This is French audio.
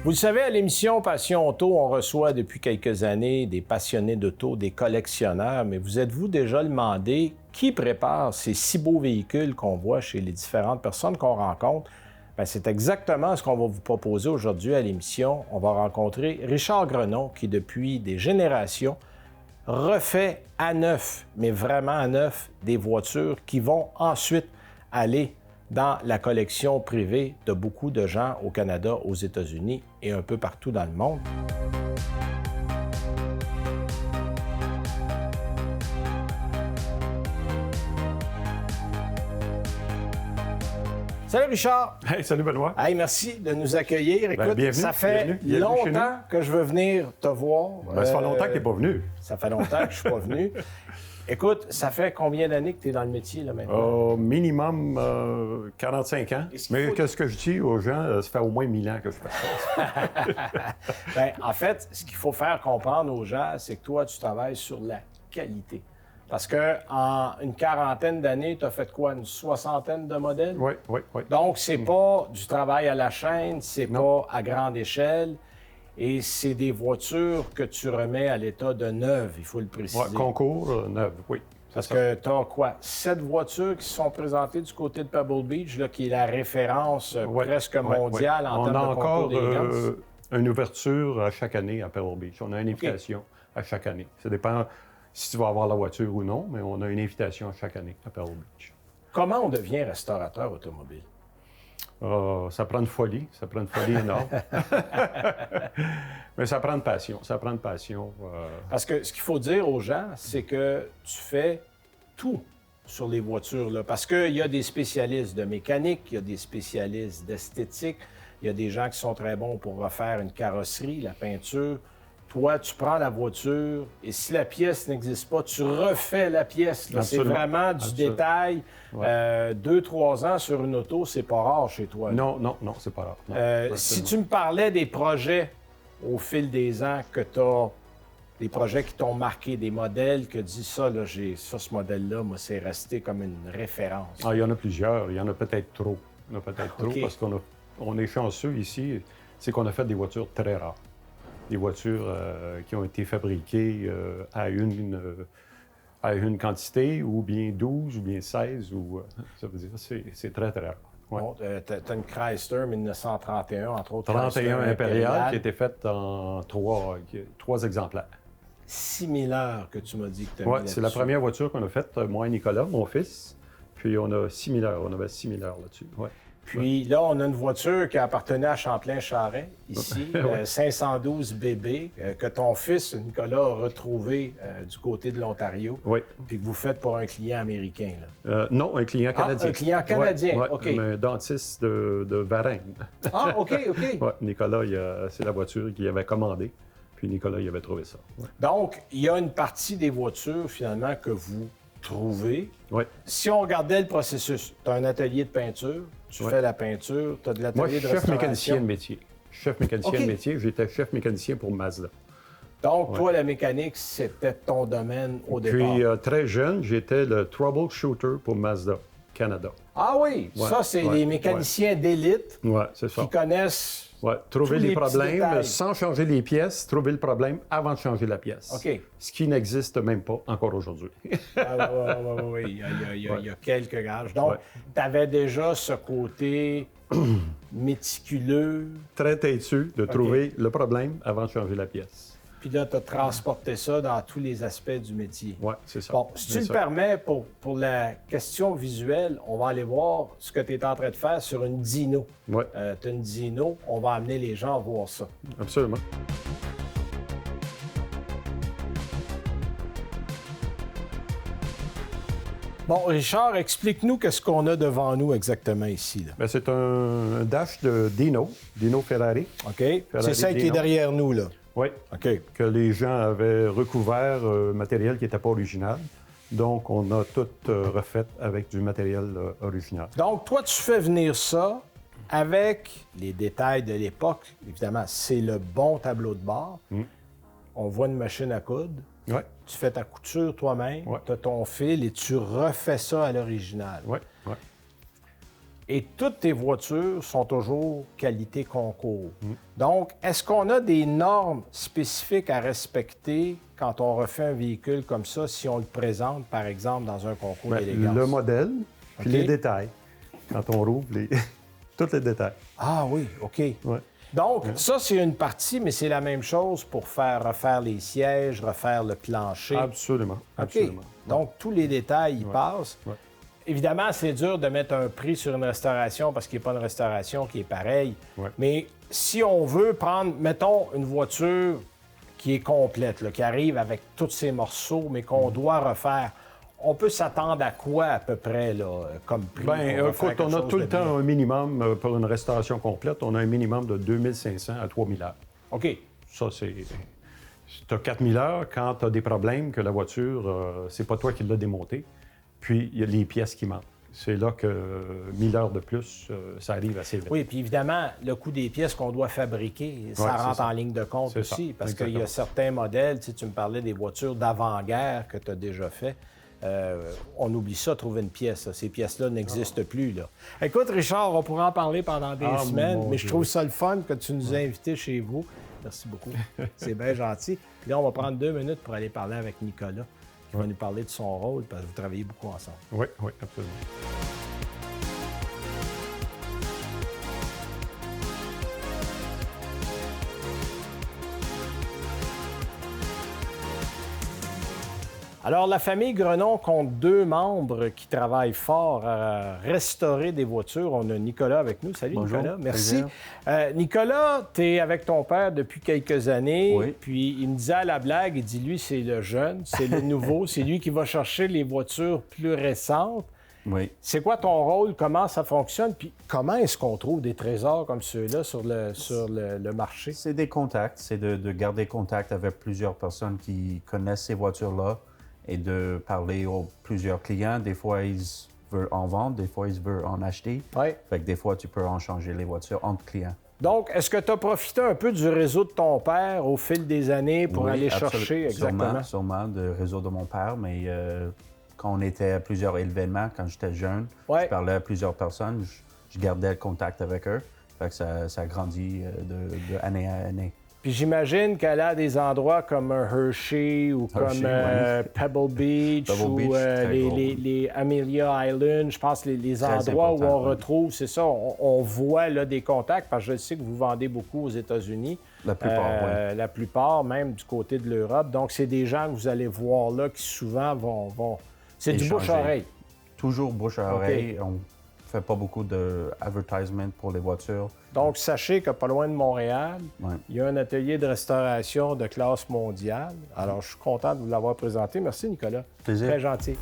Vous le savez, à l'émission Passion Auto, on reçoit depuis quelques années des passionnés d'auto, des collectionneurs, mais vous êtes-vous déjà demandé qui prépare ces si beaux véhicules qu'on voit chez les différentes personnes qu'on rencontre? Bien, c'est exactement ce qu'on va vous proposer aujourd'hui à l'émission. On va rencontrer Richard Grenon, qui depuis des générations refait à neuf, mais vraiment à neuf, des voitures qui vont ensuite aller dans la collection privée de beaucoup de gens au Canada, aux États-Unis et un peu partout dans le monde. Salut Richard! Hey, salut Benoît! Hey, merci de nous accueillir. Écoute, bienvenue, ça fait bienvenue longtemps que je veux venir te voir. Ça fait longtemps que tu n'es pas venu. Ça fait longtemps que je suis pas venu. Écoute, ça fait combien d'années que tu es dans le métier là maintenant? Minimum 45 ans. Mais qu'est-ce que je dis aux gens? Ça fait au moins 1000 ans que je fais ça. Bien, en fait, ce qu'il faut faire comprendre aux gens, c'est que toi, tu travailles sur la qualité. Parce qu'en une quarantaine d'années, tu as fait quoi? Une soixantaine de modèles? Oui. Donc, c'est pas du travail à la chaîne, c'est pas à grande échelle. Et c'est des voitures que tu remets à l'état de neuve, il faut le préciser. Oui, concours neuve, oui. Parce que tu as quoi? 7 voitures qui se sont présentées du côté de Pebble Beach, là, qui est la référence presque mondiale en termes de concours d'élégance. On a encore une ouverture à chaque année à Pebble Beach. On a une invitation à chaque année. Ça dépend si tu vas avoir la voiture ou non, mais on a une invitation à chaque année à Pebble Beach. Comment on devient restaurateur automobile? Ça prend une folie énorme. Mais ça prend une passion, Parce que ce qu'il faut dire aux gens, c'est que tu fais tout sur les voitures, là. Parce qu'il y a des spécialistes de mécanique, il y a des spécialistes d'esthétique, il y a des gens qui sont très bons pour refaire une carrosserie, la peinture. Toi, tu prends la voiture et si la pièce n'existe pas, tu refais la pièce. C'est vraiment du détail. 2-3 ans sur une auto, c'est pas rare chez toi. Non, c'est pas rare. Si tu me parlais des projets au fil des ans que tu as, des projets qui t'ont marqué, des modèles que dis ça, là, ce modèle-là, moi, c'est resté comme une référence. Il y en a plusieurs. Il y en a peut-être trop. Parce qu'on est chanceux ici. C'est qu'on a fait des voitures très rares. Des voitures qui ont été fabriquées à une quantité, ou bien 12, ou bien 16, ça veut dire c'est très, très rare. Ouais. Bon, tu as une Chrysler 1931, entre autres. 31 impériale qui a été faite en 3 exemplaires. 6000 heures que tu m'as dit que tu as mis là-dessus. C'est la première voiture qu'on a faite, moi et Nicolas, mon fils. Puis on a 6000 heures, on avait 6000 heures là-dessus. Ouais. Puis là, on a une voiture qui appartenait à Champlain-Charest, ici, 512 BB, que ton fils, Nicolas, a retrouvé du côté de l'Ontario, puis que vous faites pour un client américain. Là. Non, un client canadien. Un client canadien, OK. Un dentiste de Varennes. Ah, OK. Nicolas, c'est la voiture qu'il avait commandée, puis Nicolas, il avait trouvé ça. Ouais. Donc, il y a une partie des voitures, finalement, que vous trouvez. Oui. Si on regardait le processus, tu as un atelier de peinture, tu fais la peinture, tu as de l'atelier de restauration. Moi, je suis chef mécanicien de métier. J'étais chef mécanicien pour Mazda. Donc, toi, la mécanique, c'était ton domaine au départ. Puis, très jeune, j'étais le troubleshooter pour Mazda Canada. Ah oui, ça, c'est les mécaniciens d'élite qui connaissent trouver les problèmes sans changer les pièces, trouver le problème avant de changer la pièce. OK. Ce qui n'existe même pas encore aujourd'hui. Oui, il y a quelques gages. Donc, tu avais déjà ce côté méticuleux. Très têtu de trouver le problème avant de changer la pièce. Puis là, tu as transporté ça dans tous les aspects du métier. Oui, c'est ça. Bon, si tu le permets, pour la question visuelle, on va aller voir ce que tu es en train de faire sur une Dino. Oui. Tu as une Dino, on va amener les gens à voir ça. Absolument. Bon, Richard, explique-nous qu'est-ce qu'on a devant nous exactement ici. Là. Bien, c'est un dash de Dino Ferrari. OK. Ferrari c'est celle qui est derrière nous, là. Oui. OK. Que les gens avaient recouvert matériel qui n'était pas original. Donc, on a tout refait avec du matériel original. Donc, toi, tu fais venir ça avec les détails de l'époque. Évidemment, c'est le bon tableau de bord. On voit une machine à coudre. Oui. Tu fais ta couture toi-même, tu as ton fil et tu refais ça à l'original. Oui. Et toutes tes voitures sont toujours qualité concours. Donc, est-ce qu'on a des normes spécifiques à respecter quand on refait un véhicule comme ça, si on le présente, par exemple, dans un concours d'élégance? Le modèle, puis les détails. Quand on rouvre, tous les détails. Ah oui, OK. Ouais. Donc, ça, c'est une partie, mais c'est la même chose pour refaire les sièges, refaire le plancher. Absolument. OK. Absolument. Donc, tous les détails y passent. Ouais. Évidemment, c'est dur de mettre un prix sur une restauration parce qu'il n'y a pas une restauration qui est pareille. Ouais. Mais si on veut prendre, mettons, une voiture qui est complète, là, qui arrive avec tous ses morceaux, mais qu'on doit refaire, on peut s'attendre à quoi à peu près là, comme prix? Bien, écoute, on a tout le temps un minimum pour une restauration complète. On a un minimum de 2500 à 3000 heures. OK. Ça, c'est... Si tu as 4000 heures, quand tu as des problèmes, que la voiture, c'est pas toi qui l'as démontée, puis il y a les pièces qui manquent. C'est là que 1000 heures de plus, ça arrive assez vite. Oui, puis évidemment, le coût des pièces qu'on doit fabriquer, ça rentre en ligne de compte C'est aussi, ça. parce qu'il y a certains modèles, tu me parlais des voitures d'avant-guerre que tu as déjà fait. On oublie ça, trouver une pièce. Là. Ces pièces-là n'existent plus. Là. Écoute, Richard, on pourrait en parler pendant des semaines, mais je trouve ça le fun que tu nous aies invités chez vous. Merci beaucoup. C'est bien gentil. Puis là, on va prendre 2 minutes pour aller parler avec Nicolas, qui va nous parler de son rôle, parce que vous travaillez beaucoup ensemble. Oui, oui, absolument. Alors, la famille Grenon compte 2 membres qui travaillent fort à restaurer des voitures. On a Nicolas avec nous. Salut, Bonjour, Nicolas. Merci. plaisir. Nicolas, tu es avec ton père depuis quelques années. Oui. Puis, il me disait à la blague, il dit, lui, c'est le jeune, c'est le nouveau, c'est lui qui va chercher les voitures plus récentes. Oui. C'est quoi ton rôle? Comment ça fonctionne? Puis, comment est-ce qu'on trouve des trésors comme ceux-là sur le marché? C'est des contacts, c'est de garder contact avec plusieurs personnes qui connaissent ces voitures-là et de parler aux plusieurs clients. Des fois, ils veulent en vendre, des fois, ils veulent en acheter. Oui. Fait que des fois, tu peux en changer les voitures entre clients. Donc, est-ce que tu as profité un peu du réseau de ton père au fil des années pour Oui, aller absolument. chercher exactement? Sûrement, du réseau de mon père, mais quand on était à plusieurs événements, quand j'étais jeune, Ouais. je parlais à plusieurs personnes, je gardais le contact avec eux. Fait que ça grandit de année à année. Puis j'imagine qu'elle a des endroits comme Hershey ou Hershey, comme Pebble Beach Pebble ou Beach, très gros. les Amelia Island, je pense les Très endroits où important, on oui. retrouve, c'est ça, on voit là, des contacts, parce que je sais que vous vendez beaucoup aux États-Unis. La plupart, oui. La plupart, même du côté de l'Europe. Donc, c'est des gens que vous allez voir là qui souvent vont... C'est du Échanger. bouche-oreille. Toujours bouche à oreille. On fait pas beaucoup d'advertisement pour les voitures. Donc, sachez que pas loin de Montréal, Ouais. il y a un atelier de restauration de classe mondiale. Alors, je suis content de vous l'avoir présenté. Merci, Nicolas. Plaisir. Très gentil.